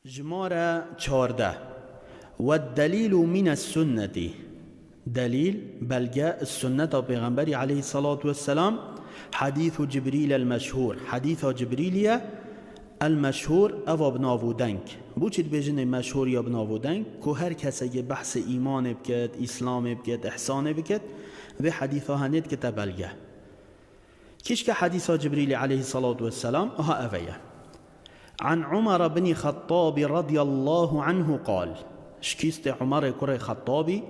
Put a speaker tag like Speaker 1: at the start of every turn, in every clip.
Speaker 1: جمارة 14 والدليل من السنة دليل بلجاء السنة وبيغنبري عليه الصلاة والسلام حديث جبريل المشهور حديث جبريل المشهور او بناو دنگ بوچید بجن مشهور یا بناو دنگ که هر کسی بحث ایمان بکد اسلام بکد احسان بکد و حدیث هنید که تبلگه كيش كحديث جبريل عليه الصلاة والسلام أها أفيا عن عمر بن خطاب رضي الله عنه قال شكيست عمر كري خطابي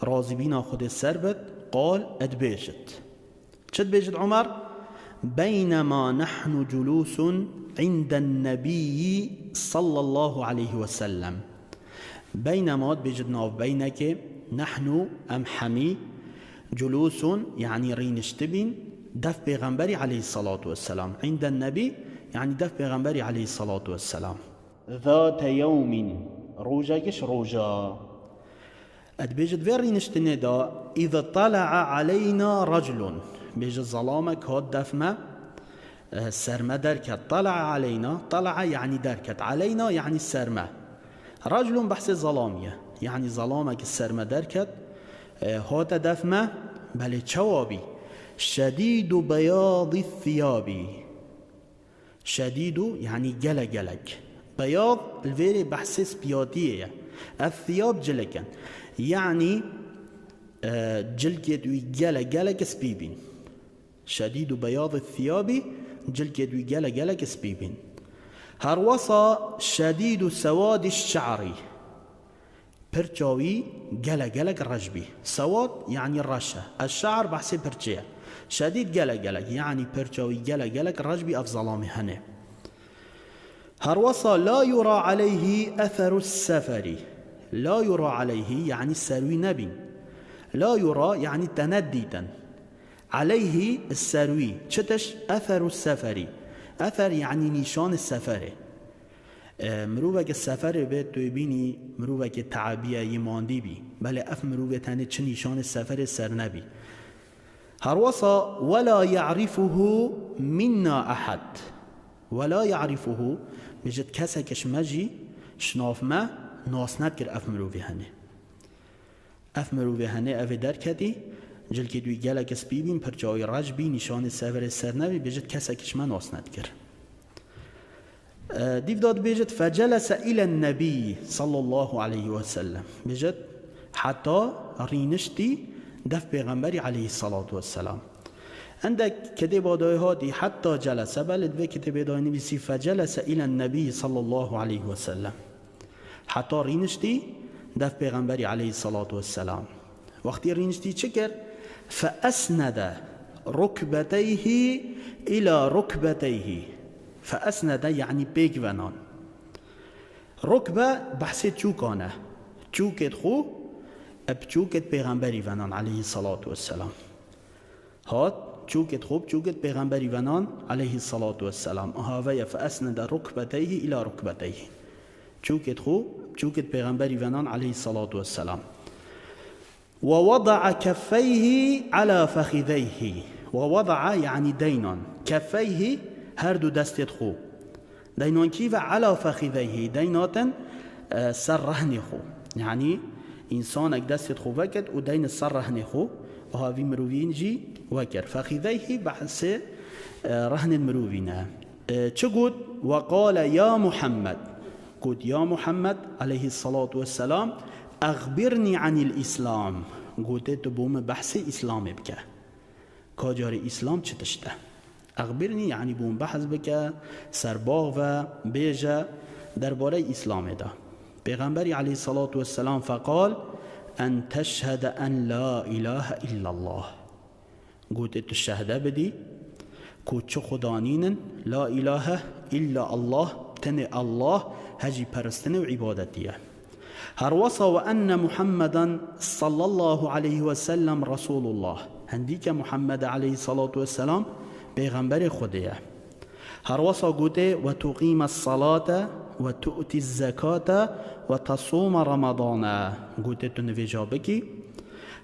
Speaker 1: رازبين خد السربت قال ادبيجت شد بيجت عمر بينما نحن جلوس عند النبي صلى الله عليه وسلم بينما بيجتنا بينك نحن أم حمي جلوس يعني رينشتبين دف پیغمبری علیه الصلاة والسلام عند النبي يعني دف پیغمبری علیه الصلاة والسلام ذات يوم روجاكش روجا ادبيجد فيري نشتني دا إذا طلع علينا رجل بيجد ظلامك هاد دفما السرمة دركت طلع علينا طلع يعني دركت علينا يعني السرمة رجل بحث ظلامية يعني ظلامك السرمة دركت هاد دفما بل جوابي شديد بياض الثياب شديد يعني جلك بياض الفيري بحسس بياضية الثياب جلكا يعني جلكت ويجلك سبيبين شديد بياض الثياب جلكت ويجلك سبيبين هروصا شديد سواد الشعر برجاوي جلك رجبي سواد يعني الرشة الشعر بحسب برجيه شديد جلك يعني برجاوي جلك رجبي أفظلامي هنه هروصا لا يرى عليه أثر السفر لا يرى عليه يعني السروي نبي لا يرى يعني تنديدا عليه السروي شتش أثر السفر أثر يعني نشان السفر مروفك السفر بيت تويبيني مروفك التعبية يماندي بي بل أف مروفك هنه چه نشان السفر السر نبي هروصا ولا يعرفه منا أحد ولا يعرفه بجد كسكش مجي شناف ما ناس نذكر أفمرو في هنه أفمرو في هنه أف دركتي جل كدوي جلك سبيبين برجاوي رجبي نشان السفر السرنبي بجد كسكش ما ناس نذكر ديف داد بجد فجلس إلى النبي صلى الله عليه وسلم بجد حتى رينشتي دف پیغمبری علیه الصلاة والسلام عندك كتب هادي حتى جلس بلد في كتب نبيسي فجلس إلى النبي صلى الله عليه وسلم حتى رينشتي دف پیغمبری علیه الصلاة والسلام وقتی رينشتي چكر فأسند ركبتيه إلى ركبتيه فأسند يعني بيك ونان ركبة بحث چوكانه چوكت خو بچوكت پیغمبری ونان علیه الصلاة والسلام هات چوكت خوب چوكت پیغمبری ونان علیه الصلاة والسلام هاوية فأسند ركبتيه إلى ركبتيه چوكت خوب چوكت پیغمبری ونان علیه الصلاة والسلام ووضع كفيه على فخذيه ووضع يعني دينان كفيه هردو دستت خوب دينان كيف على فخذيه ديناتا سر رهن خو يعني إنسانك دست خو وكد ودين السر رهن خو وهاوي مروفين جي وكر فخذيه بحث رهن المروفين چقود وقال يا محمد قد يا محمد عليه الصلاة والسلام أخبرني عن الإسلام قلت تبوم بحث إسلام بك كاجار إسلام چتشته أخبرني يعني بوم بحث بك سرباغ و بيجا درباره إسلام ده پیغمبری علیه الصلاة والسلام فقال أن تشهد أن لا إله إلا الله قلت الشهادة بدي كوتش خدانين لا إله إلا الله تني الله هجي پرستن وعبادتيه هروصا وأن محمدا صلى الله عليه وسلم رسول الله هنديك محمد عليه الصلاة والسلام پیغمبر خديه هروصا قلت وتقيم الصلاة وتؤتي الزكاة وتصوم رمضان قلت تنفيجا بكي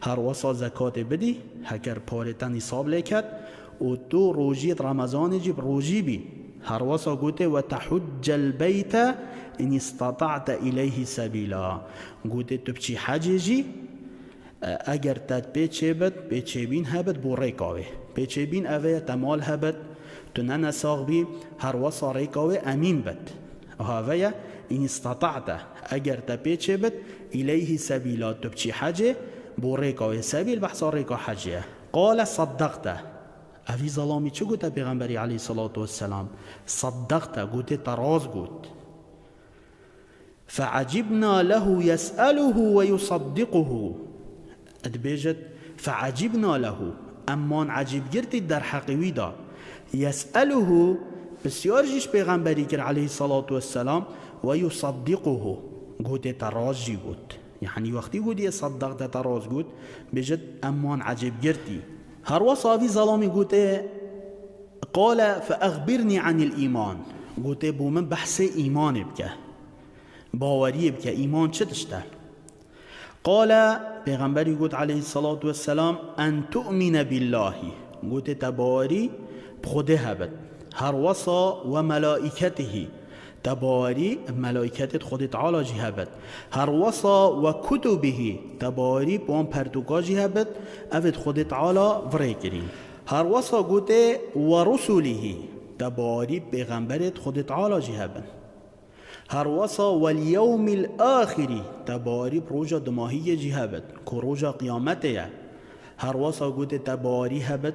Speaker 1: هر وصا زكاة بدي هكر پارتا نصاب لكت و تو روجيت رمضان جيب روجي بي هر وصا گوته و تحج البيت ان استطعت الیه سبیلا. گوته تو بچی حجیجی اگر تد پیچه بد پیچه بین هبد بو ریکاوه پیچه بین اوه تمال هبد تو ننساغ بی هر وصا ریکاوه امین بد هاوه ان استطعت اگر تا پیچه بد الیه سبیلا تو بچی حجه بو ریکاوه سبیل بحثا ریکا حجه. قال صدقت اوی ظلامی چه گوته پیغمبری علیه الصلاة والسلام؟ صدقت گوته تراز گوت. فعجبنا له يسأله ويصدقه ادبیجت فعجبنا له امان عجیب گرتی در حقیوی دا يسأله بسیار جیش پیغمبری کر علیه الصلاة والسلام و يصدقه گوته تراز جی گوت یعنی وقتی گوتی صدقت تراز گوت بجد امان عجیب گرتی. هر وصافی ظلامی گوته قال فاخبرني عن الایمان گوته بو من بحث ایمان بکه باوری بکه ایمان چه تشته؟ قال پیغمبری گوت علیه الصلاة والسلام ان تؤمن بالله گوته تباوری بخوده هبت. هر وصا و ملائکته تباوری ملائکت خود تعالی جی هبت. هر وصا و کتبه تباوری بوان پرتوکا جی هبت اوید خود تعالی وری کرین. هر وصا گوته و رسوله تباوری پیغمبرت خود تعالی جی هبت. هر وصا و اليوم الاخری تباوری پروژا دماهی جی هبت که روژا قیامته. هر وصا گوته تباوری هبت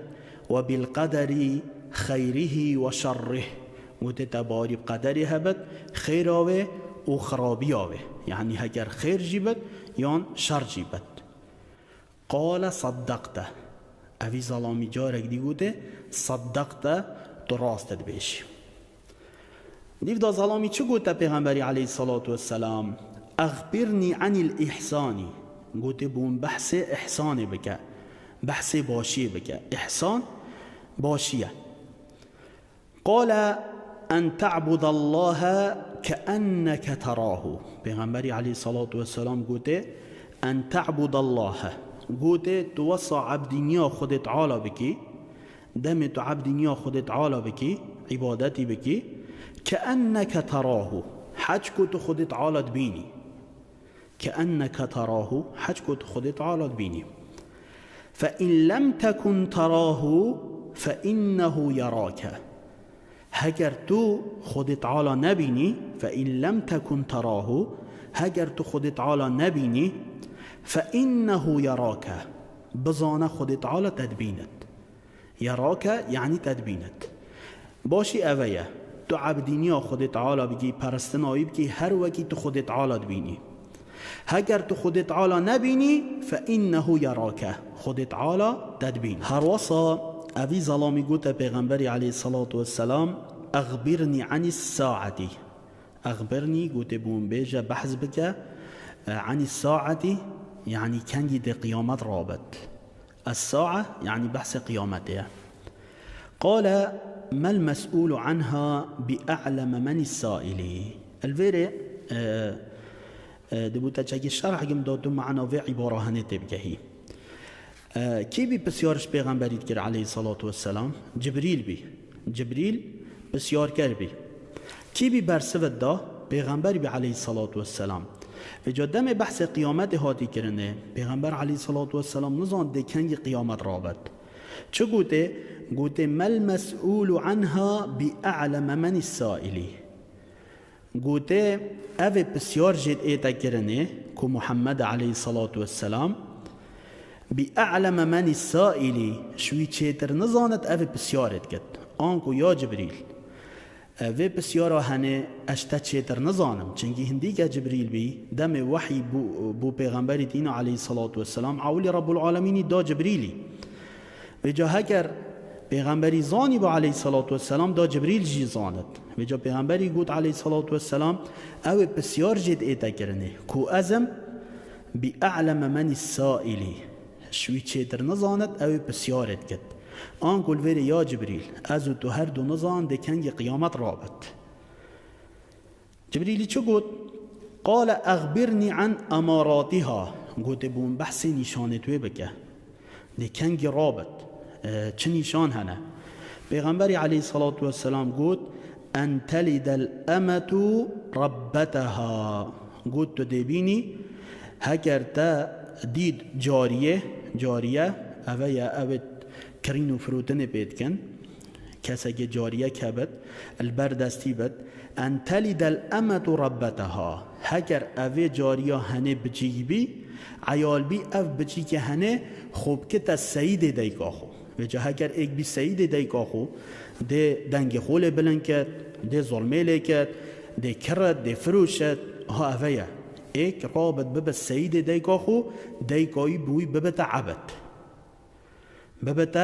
Speaker 1: و بالقدر خیره و شره گوته تباوری بقدری هبت خیر آوه و خرابی آوه یعنی اگر خیر جیبت یا شر جیبت. قال صدقت اوی ظلامی جارک دی گوته صدقت تو راستت بیشی. دیو دا ظلامی چه گوته پیغمبری علیه الصلاة والسلام؟ اخبرنی عن الاحسانی گوته بون بحث احسان بکه بحث باشی بکه احسان باشیه. قال ان تعبد الله كأنك تراه پیغمبری علیه الصلاة والسلام گوته ان تعبد الله گوته توصى عبدینیا خود تعالی بکی دم تو عبدینیا خود تعالی بکی عبادتی بکی كأنك تراه حج كنت خود تعالی بینی كأنك تراه حج كنت خود تعالی بینی. فإن لم تكن تراه فإنه يراك هگر تو خود تعالی نبینی فإن لم تكن تراه هگر تو خود تعالی نبینی فإنه يراك بزانه خود تعالی تدبینت. يراك یعنی تدبینت باشی اویه تو عبدینیا خود تعالی بگی پرستنایی بگی هر وکی تو خود تعالی بینی. هگر تو خود تعالی نبینی فإنه يراك خود تعالی تدبین. هر وصا اوی ظلامی گوته پیغمبری علیه الصلاة والسلام اخبرنی عن الساعتی اخبرنی گوته بون بیجه بحث بکه عن الساعتی یعنی کنگی ده قیامت رابط الساعة يعني بحث قيامته. قال ما المسؤول عنها بأعلم من السائل الفيري دبوتا چاکی شرح گم دادم معنا و عباره هنته بگهی کی بی بسیارش پیغمبرید کر علیه الصلاة والسلام؟ جبریل بی جبریل بسیار کر بی کی بی برسود دا پیغمبری بی علیه الصلاة والسلام و جدم بحث قیامت هاتی کرنه پیغمبر علیه الصلاة والسلام نزان ده کنگ قیامت رابط چه گوته؟ گوته مل مسئول عنها بی اعلم من السائلی گوته او بسیار جد ایتا کرنه که محمد علیه الصلاة والسلام بی اعلم من السائلی شوی چیتر نزاند او بسیارت کد آنکو یا جبریل او بسیارا هنه اشتا چیتر نزانم چنگی هندی که جبریل بی دم وحی بو پیغمبری دین علیه الصلاة والسلام اولی رب العالمینی دا جبریلی و جا هگر پیغمبری زانی با علیه الصلاة والسلام دا جبریل جی زاند و جا پیغمبری گوت علیه الصلاة والسلام او بسیار جد ایتا کرنه کو ازم بی اعلم من السائلی شوی چیتر نزاند او بسیارت کد آن گل ویره یا جبریل از تو هر دو نزان ده کنگ قیامت رابط. جبریلی چو گوت؟ قال اخبرنی عن اماراتها گوت بون بحث نشانتوی بکه ده کنگ رابط چه نشان هنه؟ پیغمبری علیه الصلاة والسلام گوت أن تلد الأمة ربتها. قلت تو دبینی هکر تا دید جاریه اوه اوه کرین و فروتن بید کن کسی که جاریه کبد البردستی بد. أن تلد الأمة ربتها، هکر اوه جاریه هنه بچی بی عیال بی اف بچی که هنه خوب که تا سید دیکاخو و جا هکر ایک بی سید دیکاخو ده دنگ خول بلند کد، ده ظلمه لیکد، ده کرد، ده فروشد. ها اوه ایک رابط ببت سید دیکاخو دیکایی بوی ببت عبد ببت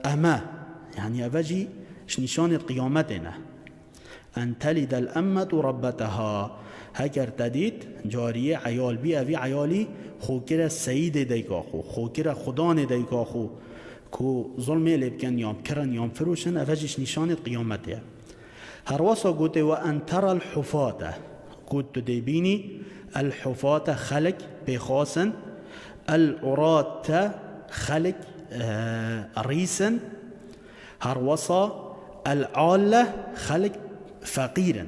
Speaker 1: اما يعني اوجي نشان قيامتنا. أن تلد الأمة ربتها، هكر تدید جاریه عیال بی اوی عیالی خوکر سید دیکاخو خوکر خدان دیکاخو کو ظلمه لبکن یام کرن یام فروشن اوجیش نشان قیامته. هر واسا گوته و ان ترى الحفاته، گوت دیبینی الحفاته خلق بخاسن، العراته خلق ريسا، هر وصا العالة خلق فقيرا.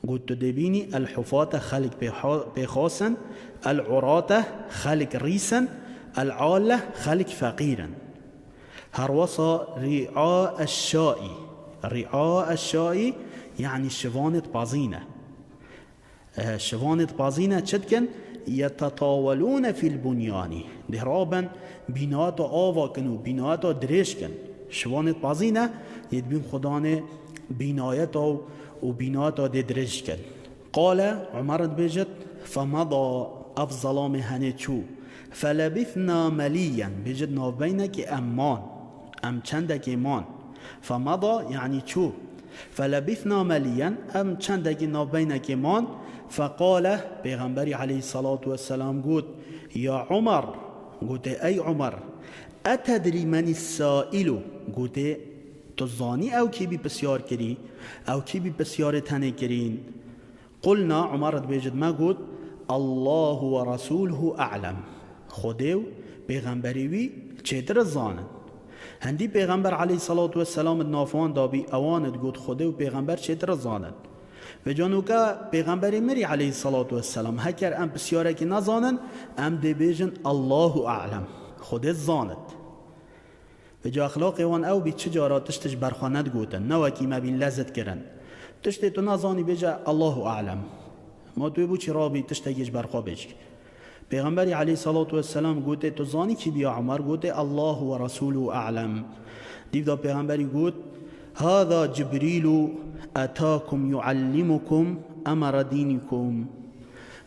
Speaker 1: قلت دبيني الحفاة خلق بخاسا، العراة خلق ريسا، العالة خلق فقيرا. هر وصا رعاء الشائي، رعاء الشائي يعني شوانت بازينة، شوانت بازينة چدكن يتطاولون في البنيان، دهرابا بینات آوا کن و بینات درش کن. شوانت بازینه ید بین خدانه بینایت و بینات درش کن. قال عمرت بجد فمضى افظلام هنه چو فلبثنا مليا، بجد نابینک امان ام چندک امان. فمضى يعني چو فلبثنا مليا ام چندک نابینک امان. فقال پیغمبری علیه الصلاة والسلام گوت یا عمر، گوته ای عمر اتدری من السائل، گوته تو زانی او کی بی بسیار کری او کی بی بسیار تنه کرین. قلنا عمرت بیجد ما گوت الله و رسوله اعلم، خودیو پیغمبری وی چیتر زانن. هندی پیغمبر علیه الصلاة والسلام نافوان دابی اوانت گوت خودیو پیغمبر چیتر زانن. و جانوکا پیغمبر مری علیه الصلاة والسلام هکر ام بسیاره که نزانن ام دی بیجن الله اعلم، خود زاند. و جا اخلاق وان او بی چجارا تشتش برخواند گوتن نوکی ما بین لذت کرن تشتی تو نزانی بیجا الله اعلم ما توی بو چی را بی تشتگیش برخوا بیج. پیغمبری علیه الصلاة والسلام گوته تو زانی کی بیا عمر، گوته الله و رسوله اعلم. دیو دا پیغمبری گوت هذا جبريل اتاكم يعلمكم امر دينكم،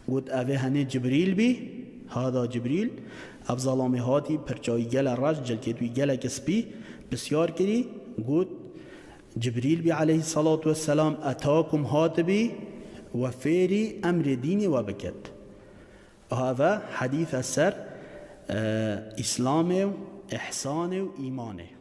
Speaker 1: گوت اوه هنه جبريل بی هذا جبريل افضلامه هاتی پرچای گل رش جل که توی گل کسبی بسیار کری. گوت جبريل بی علیه الصلاة والسلام اتاكم هات بی و فیری امر دینی و بکت. هذا حدیث سر اسلام و احسان و ایمانه.